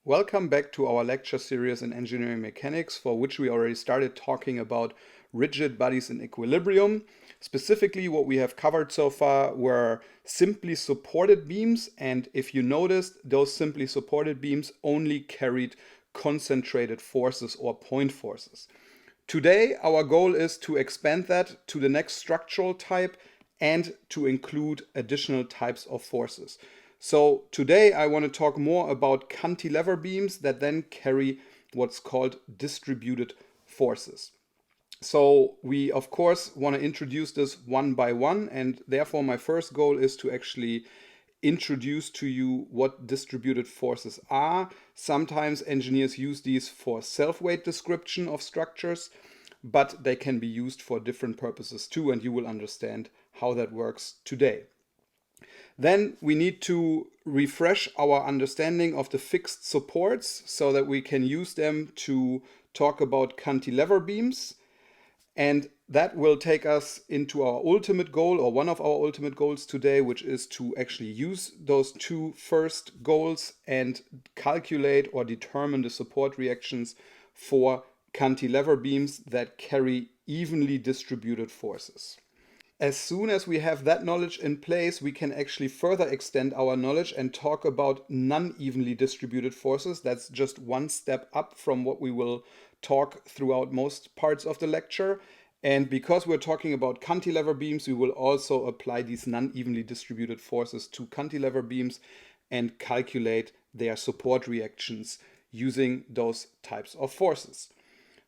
Welcome back to our lecture series in engineering mechanics, for which we already started talking about rigid bodies in equilibrium. Specifically, what we have covered so far were simply supported beams, and if you noticed, those simply supported beams only carried concentrated forces or point forces. Today, our goal is to expand that to the next structural type and to include additional types of forces. So today I want to talk more about cantilever beams that then carry what's called distributed forces. So we of course want to introduce this one by one, and therefore my first goal is to actually introduce to you what distributed forces are. Sometimes engineers use these for self-weight description of structures, but they can be used for different purposes too, and you will understand how that works today. Then we need to refresh our understanding of the fixed supports so that we can use them to talk about cantilever beams. And that will take us into our ultimate goal, or one of our ultimate goals today, which is to actually use those two first goals and calculate or determine the support reactions for cantilever beams that carry evenly distributed forces. As soon as we have that knowledge in place, we can actually further extend our knowledge and talk about non-evenly distributed forces. That's just one step up from what we will talk throughout most parts of the lecture. And because we're talking about cantilever beams, we will also apply these non-evenly distributed forces to cantilever beams and calculate their support reactions using those types of forces.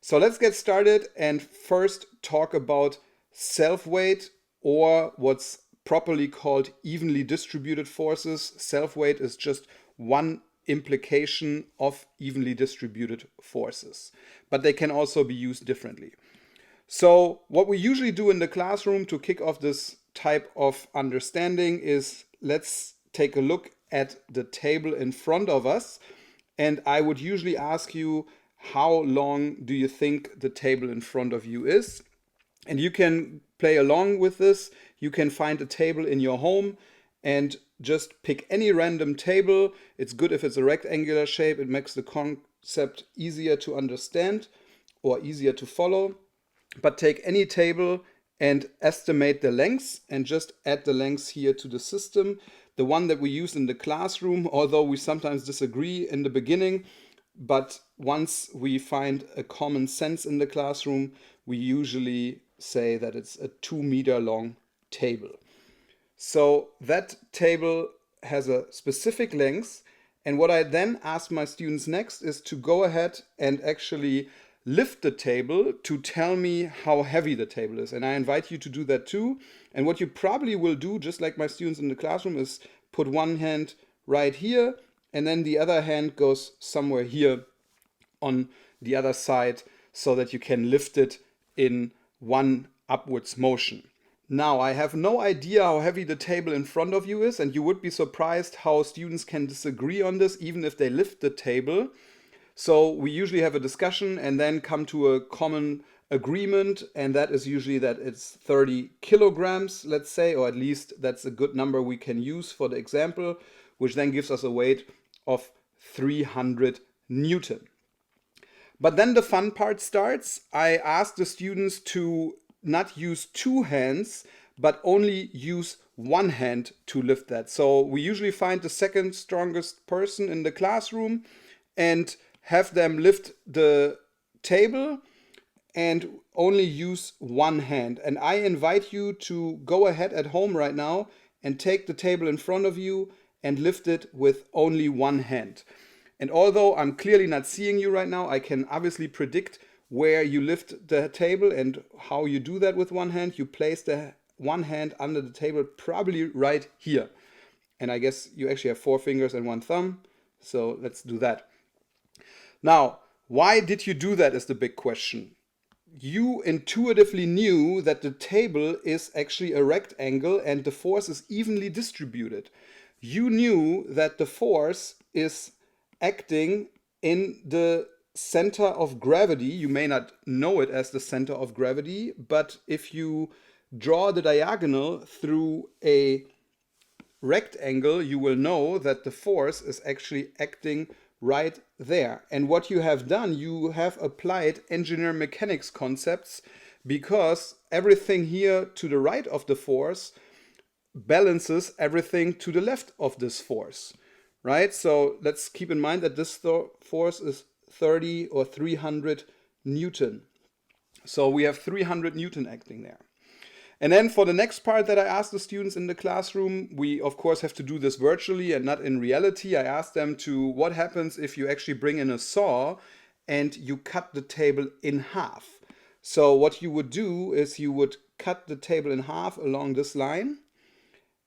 So let's get started and first talk about self-weight, or what's properly called evenly distributed forces. Self-weight is just one implication of evenly distributed forces, but they can also be used differently. So what we usually do in the classroom to kick off this type of understanding is let's take a look at the table in front of us, and I would usually ask you, how long do you think the table in front of you is? And you can play along with this. You can find a table in your home and just pick any random table. It's good if it's a rectangular shape. It makes the concept easier to understand or easier to follow. But take any table and estimate the lengths and just add the lengths here to the system. The one that we use in the classroom, although we sometimes disagree in the beginning, but once we find a common sense in the classroom, we usually say that it's a 2-meter long table. So that table has a specific length, and what I then ask my students next is to go ahead and actually lift the table to tell me how heavy the table is. And I invite you to do that too. And what you probably will do, just like my students in the classroom, is put one hand right here, and then the other hand goes somewhere here on the other side so that you can lift it in one upwards motion. Now, I have no idea how heavy the table in front of you is, and you would be surprised how students can disagree on this even if they lift the table. So we usually have a discussion and then come to a common agreement, and that is usually that it's 30 kilograms, let's say, or at least that's a good number we can use for the example, which then gives us a weight of 300 Newton. But then the fun part starts. I ask the students to not use two hands, but only use one hand to lift that. So we usually find the second strongest person in the classroom and have them lift the table and only use one hand. And I invite you to go ahead at home right now and take the table in front of you and lift it with only one hand. And although I'm clearly not seeing you right now, I can obviously predict where you lift the table and how you do that with one hand. You place the one hand under the table, probably right here. And I guess you actually have 4 fingers and 1 thumb. So let's do that. Now, why did you do that is the big question. You intuitively knew that the table is actually a rectangle and the force is evenly distributed. You knew that the force is acting in the center of gravity. You may not know it as the center of gravity, but if you draw the diagonal through a rectangle, you will know that the force is actually acting right there. And what you have done, you have applied engineering mechanics concepts, because everything here to the right of the force balances everything to the left of this force, right? So let's keep in mind that this force is 30 or 300 Newton. So we have 300 Newton acting there. And then for the next part that I asked the students in the classroom, we of course have to do this virtually and not in reality. I asked them to, what happens if you actually bring in a saw and you cut the table in half? So what you would do is you would cut the table in half along this line,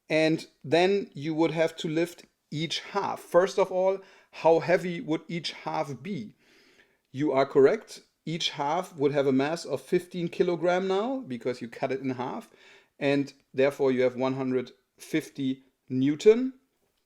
and then you would have to lift each half. First of all, how heavy would each half be? You are correct. Each half would have a mass of 15 kilogram now, because you cut it in half, and therefore you have 150 Newton.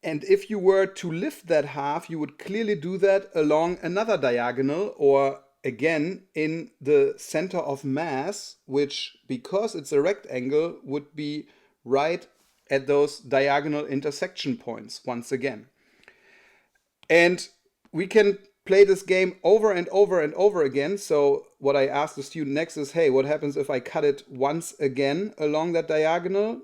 And if you were to lift that half, you would clearly do that along another diagonal, or again in the center of mass, which, because it's a rectangle, would be right at those diagonal intersection points once again. And we can play this game over and over and over again. So what I asked the student next is, hey, what happens if I cut it once again along that diagonal?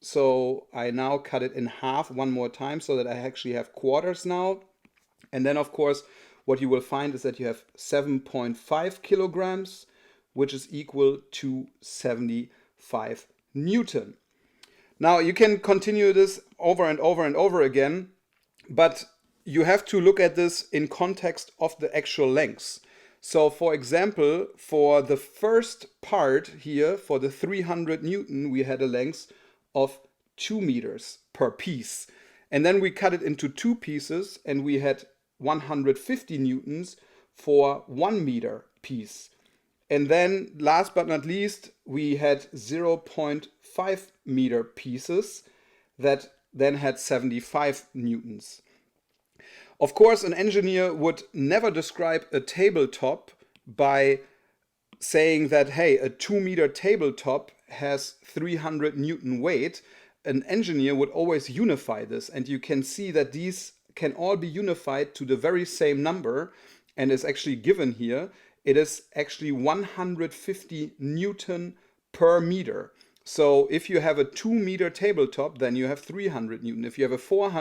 So I now cut it in half one more time so that I actually have quarters now. And then of course, what you will find is that you have 7.5 kilograms, which is equal to 75 Newton. Now you can continue this over and over and over again, but you have to look at this in context of the actual lengths. So for example, for the first part here, for the 300 Newton, we had a length of 2 meters per piece. And then we cut it into two pieces, and we had 150 Newtons for 1 meter piece. And then last but not least, we had 0.5 meter pieces that then had 75 Newtons. Of course, an engineer would never describe a tabletop by saying that, hey, a 2 meter tabletop has 300 Newton weight. An engineer would always unify this, and you can see that these can all be unified to the very same number, and is actually given here. It is actually 150 Newton per meter. So if you have a 2 meter tabletop, then you have 300 Newton. If you have a 4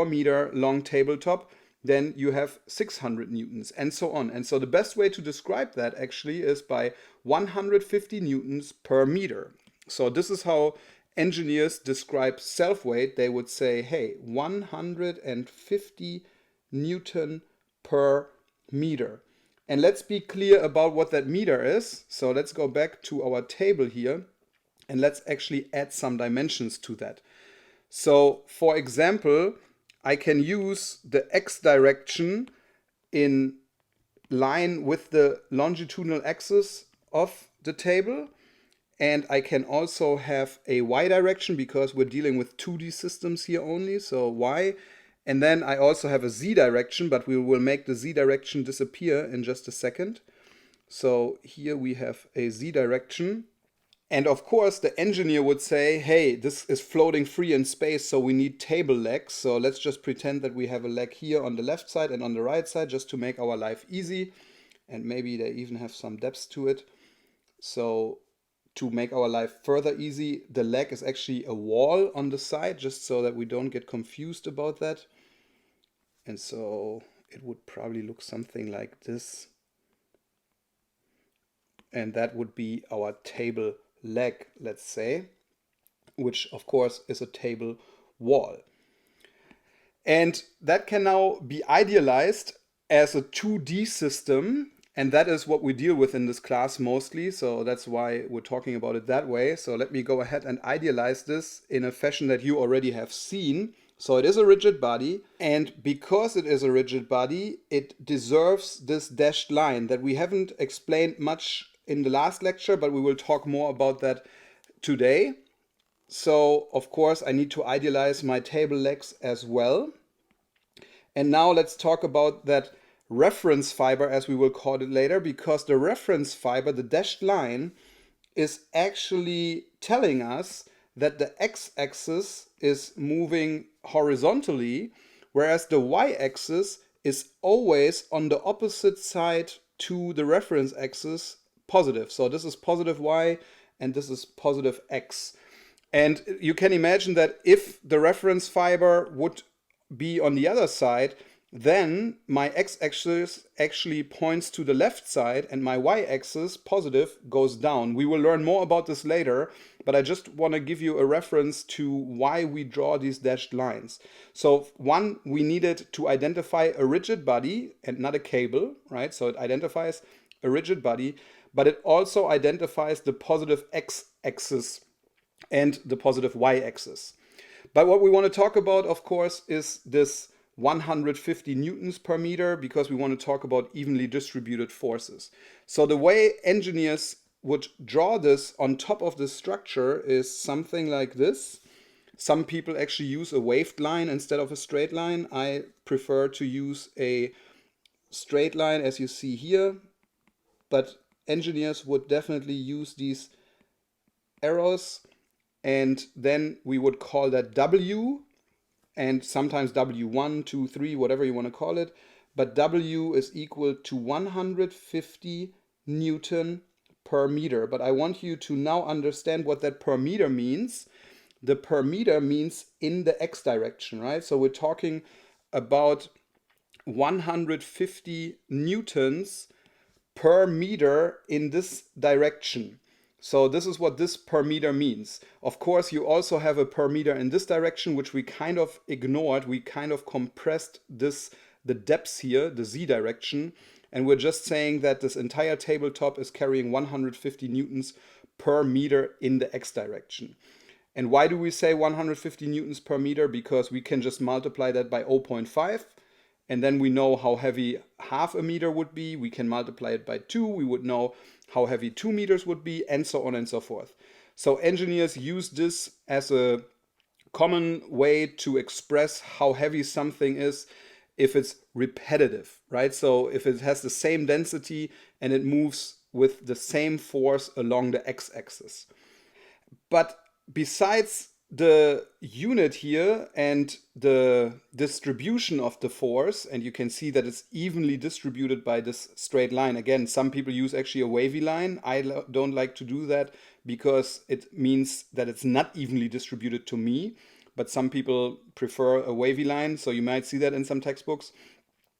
meter long tabletop, then you have 600 Newtons, and so on. And so the best way to describe that actually is by 150 Newtons per meter. So this is how engineers describe self-weight. They would say, hey, 150 Newton per meter. And let's be clear about what that meter is. So let's go back to our table here, and let's actually add some dimensions to that. So for example, I can use the x direction in line with the longitudinal axis of the table. And I can also have a y direction, because we're dealing with 2D systems here only, so y. And then I also have a z direction, but we will make the z direction disappear in just a second. So here we have a z direction. And of course, the engineer would say, hey, this is floating free in space, so we need table legs. So let's just pretend that we have a leg here on the left side and on the right side, just to make our life easy. And maybe they even have some depths to it. So to make our life further easy, the leg is actually a wall on the side, just so that we don't get confused about that. And so it would probably look something like this. And that would be our table leg, let's say, which of course is a table wall. And that can now be idealized as a 2D system, and that is what we deal with in this class mostly, so that's why we're talking about it that way. So let me go ahead and idealize this in a fashion that you already have seen. So it is a rigid body, and because it is a rigid body, it deserves this dashed line that we haven't explained much in the last lecture, but we will talk more about that today. So of course I need to idealize my table legs as well. And now let's talk about that reference fiber, as we will call it later, because the reference fiber, the dashed line, is actually telling us that the x-axis is moving horizontally, whereas the y-axis is always on the opposite side to the reference axis, positive. So this is positive y and this is positive x. And you can imagine that if the reference fiber would be on the other side, then my x-axis actually points to the left side and my y-axis, positive, goes down. We will learn more about this later, but I just want to give you a reference to why we draw these dashed lines. So one, we needed to identify a rigid body and not a cable, right? So it identifies a rigid body, but it also identifies the positive x-axis and the positive y-axis. But what we want to talk about, of course, is this 150 newtons per meter, because we want to talk about evenly distributed forces. So the way engineers would draw this on top of the structure is something like this. Some people actually use a waved line instead of a straight line. I prefer to use a straight line, as you see here, but engineers would definitely use these arrows, and then we would call that W, and sometimes W1, 2, 3, whatever you want to call it, but W is equal to 150 Newton per meter. But I want you to now understand what that per meter means. The per meter means in the x direction, right? So we're talking about 150 newtons per meter in this direction. So this is what this per meter means. Of course, you also have a per meter in this direction, which we kind of ignored. We kind of compressed the depths here, the z direction, and we're just saying that this entire tabletop is carrying 150 newtons per meter in the x direction. And why do we say 150 newtons per meter? Because we can just multiply that by 0.5. And then we know how heavy half a meter would be. We can multiply it by 2. We would know how heavy 2 meters would be, and so on and so forth. So engineers use this as a common way to express how heavy something is if it's repetitive, right? So if it has the same density and it moves with the same force along the x-axis. But besides the unit here and the distribution of the force, and you can see that it's evenly distributed by this straight line. Again, some people use actually a wavy line. I don't like to do that because it means that it's not evenly distributed to me, but some people prefer a wavy line, so you might see that in some textbooks.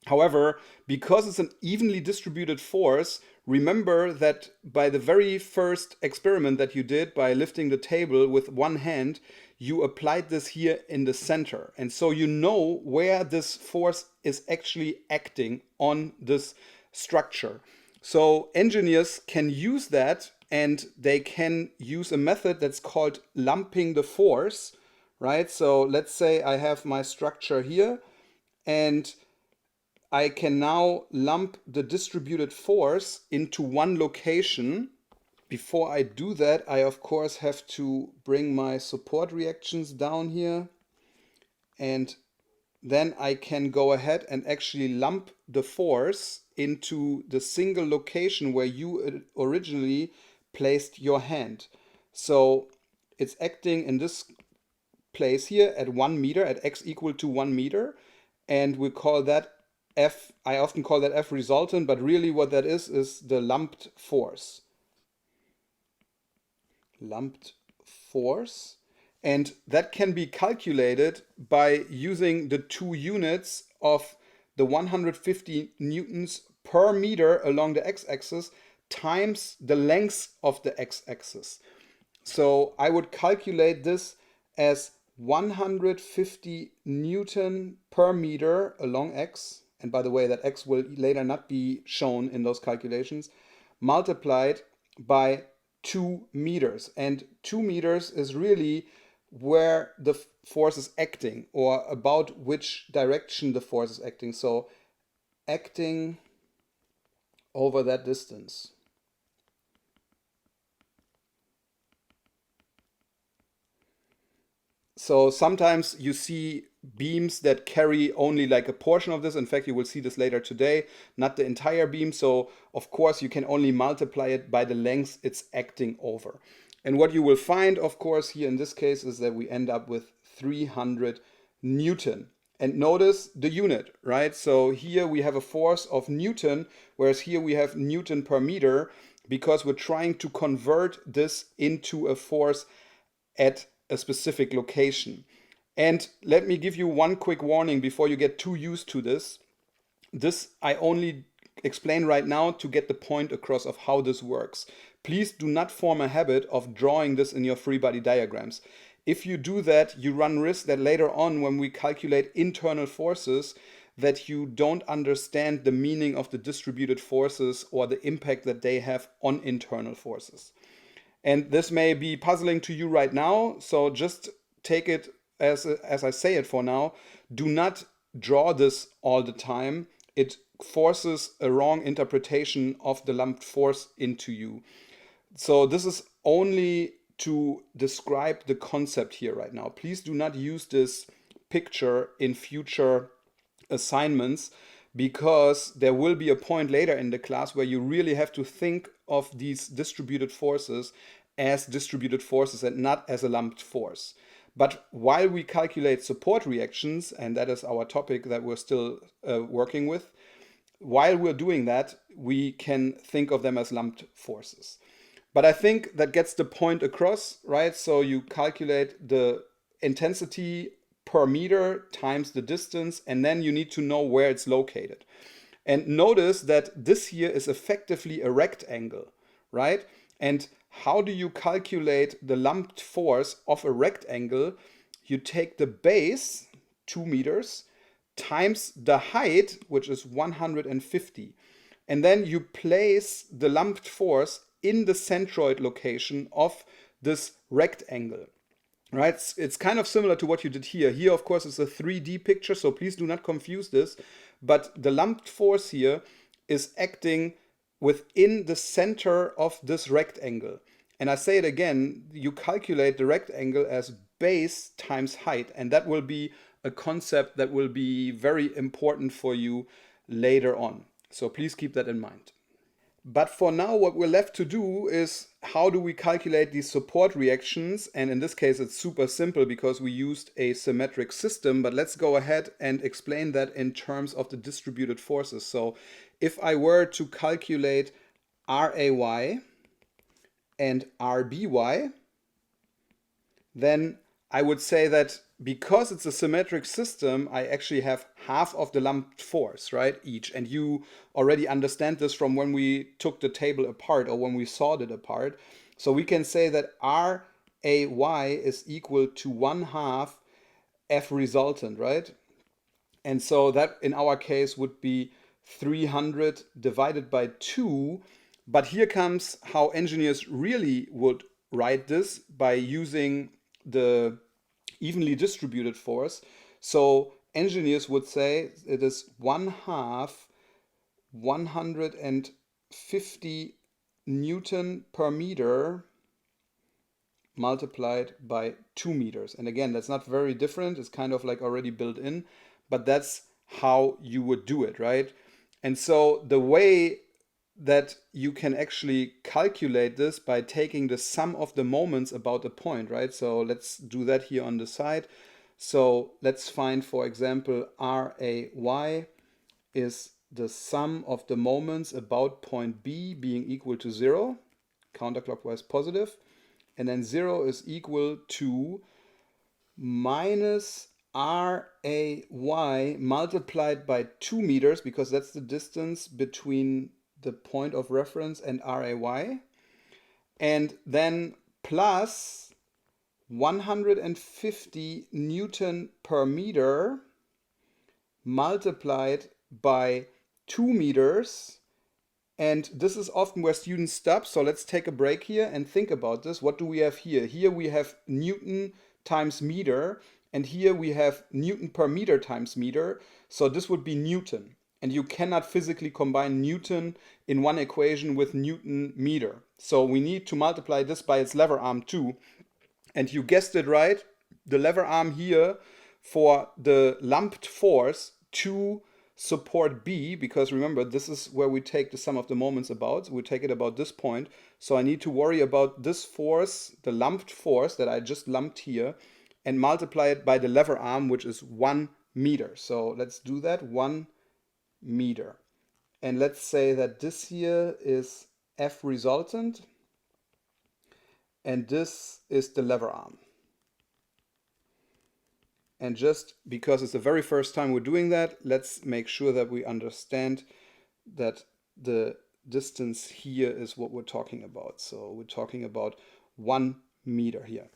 However, because it's an evenly distributed force, remember that by the very first experiment that you did by lifting the table with one hand, you applied this here in the center. And so you know where this force is actually acting on this structure. So engineers can use that, and they can use a method that's called lumping the force, right? So let's say I have my structure here, and I can now lump the distributed force into one location. Before I do that, I of course have to bring my support reactions down here, and then I can go ahead and actually lump the force into the single location where you originally placed your hand. So it's acting in this place here at 1 meter, at x equal to 1 meter, and we call that F. I often call that F resultant, but really what that is the lumped force. Lumped force. And that can be calculated by using the two units of the 150 newtons per meter along the x-axis times the length of the x-axis. So I would calculate this as 150 Newton per meter along x, and by the way, that x will later not be shown in those calculations, multiplied by 2 meters. And 2 meters is really where the force is acting, or about which direction the force is acting. So acting over that distance. So sometimes you see beams that carry only like a portion of this. In fact, you will see this later today, not the entire beam. So of course you can only multiply it by the length it's acting over. And what you will find, of course, here in this case is that we end up with 300 Newton. And notice the unit, right? So here we have a force of Newton, whereas here we have Newton per meter, because we're trying to convert this into a force at a specific location. And let me give you one quick warning before you get too used to this. This I only explain right now to get the point across of how this works. Please do not form a habit of drawing this in your free body diagrams. If you do that, you run risk that later on when we calculate internal forces, that you don't understand the meaning of the distributed forces or the impact that they have on internal forces. And this may be puzzling to you right now, so just take it as I say it for now. Do not draw this all the time. It forces a wrong interpretation of the lumped force into you. So this is only to describe the concept here right now. Please do not use this picture in future assignments, because there will be a point later in the class where you really have to think of these distributed forces as distributed forces and not as a lumped force. But while we calculate support reactions, and that is our topic that we're still working with, while we're doing that, we can think of them as lumped forces. But I think that gets the point across, right? So you calculate the intensity per meter times the distance, and then you need to know where it's located. And notice that this here is effectively a rectangle, right? And how do you calculate the lumped force of a rectangle? You take the base, 2 meters, times the height, which is 150. And then you place the lumped force in the centroid location of this rectangle. Right? It's kind of similar to what you did here. Here, of course, it's a 3D picture, so please do not confuse this. But the lumped force here is acting within the center of this rectangle. And I say it again, you calculate the rectangle as base times height, and that will be a concept that will be very important for you later on. So please keep that in mind. But for now, what we're left to do is, how do we calculate these support reactions? And in this case, it's super simple because we used a symmetric system, but let's go ahead and explain that in terms of the distributed forces. So if I were to calculate RAY and RBY, then I would say that because it's a symmetric system, I actually have half of the lumped force, right, each. And you already understand this from when we took the table apart or when we sawed it apart. So we can say that RAY is equal to 1/2 F resultant, right? And so that in our case would be 300 divided by 2. But here comes how engineers really would write this, by using the evenly distributed force. So engineers would say it is 1/2 150 Newton per meter multiplied by 2 meters. And again, that's not very different. It's kind of like already built in, but that's how you would do it, right? And so the way that you can actually calculate this by taking the sum of the moments about a point, right? So let's do that here on the side. So let's find, for example, RAY is the sum of the moments about point B being equal to 0, counterclockwise positive, and then 0 is equal to minus RAY multiplied by 2 meters, because that's the distance between the point of reference and RAY, and then plus 150 Newton per meter multiplied by 2 meters. And this is often where students stop, so let's take a break here and think about this. What do we have here? Here we have Newton times meter, and here we have Newton per meter times meter, so this would be Newton. And you cannot physically combine Newton in one equation with Newton meter. So we need to multiply this by its lever arm too. And you guessed it right, the lever arm here for the lumped force to support B, because remember, this is where we take the sum of the moments about. So we take it about this point. So I need to worry about this force, the lumped force that I just lumped here, and multiply it by the lever arm, which is 1 meter. So let's do that, 1 meter. And let's say that this here is F resultant, and this is the lever arm. And just because it's the very first time we're doing that, let's make sure that we understand that the distance here is what we're talking about. So we're talking about 1 meter here,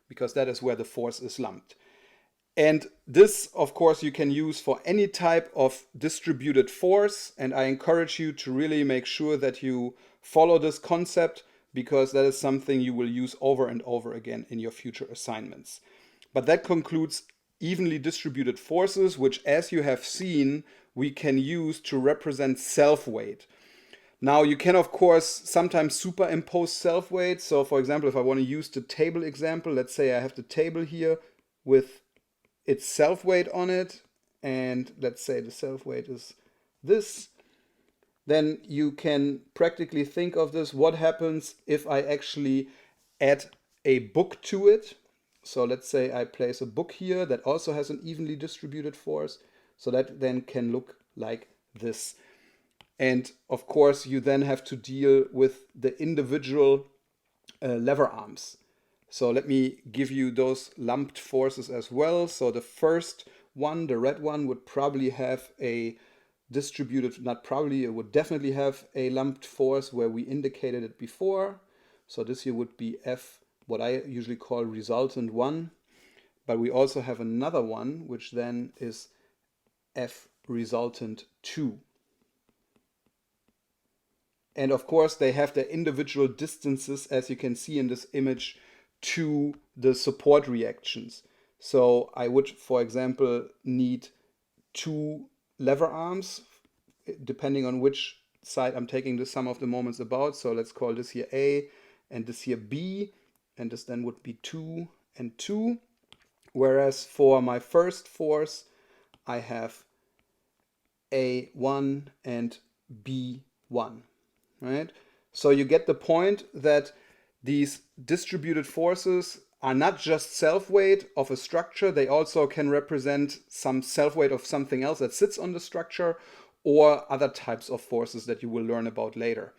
because that is where the force is lumped. And this, of course, you can use for any type of distributed force. And I encourage you to really make sure that you follow this concept, because that is something you will use over and over again in your future assignments. But that concludes evenly distributed forces, which, as you have seen, we can use to represent self-weight. Now, you can, of course, sometimes superimpose self-weight. So, for example, if I want to use the table example, let's say I have the table here with its self-weight on it, and let's say the self-weight is this, then you can practically think of this. What happens if I actually add a book to it? So let's say I place a book here that also has an evenly distributed force. So that then can look like this. And of course, you then have to deal with the individual lever arms. So let me give you those lumped forces as well. So the first one, the red one, would probably have a distributed, not probably, it would definitely have a lumped force where we indicated it before. So this here would be F, what I usually call resultant 1. But we also have another one, which then is F resultant 2. And of course, they have their individual distances, as you can see in this image, to the support reactions. So I would, for example, need 2 lever arms, depending on which side I'm taking the sum of the moments about. So let's call this here A and this here B, and this then would be 2 and 2. Whereas for my first force, I have A1 and B1, right? So you get the point that these distributed forces are not just self-weight of a structure, they also can represent some self-weight of something else that sits on the structure, or other types of forces that you will learn about later.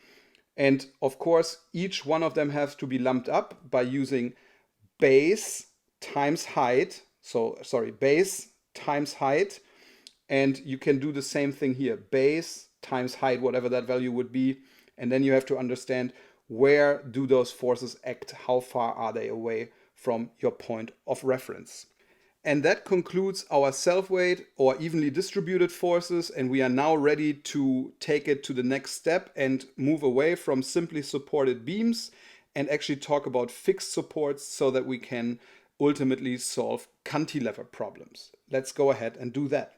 And of course, each one of them has to be lumped up by using base times height. So, sorry, base times height. And you can do the same thing here, base times height, whatever that value would be. And then you have to understand, where do those forces act? How far are they away from your point of reference? And that concludes our self-weight or evenly distributed forces. And we are now ready to take it to the next step and move away from simply supported beams and actually talk about fixed supports, so that we can ultimately solve cantilever problems. Let's go ahead and do that.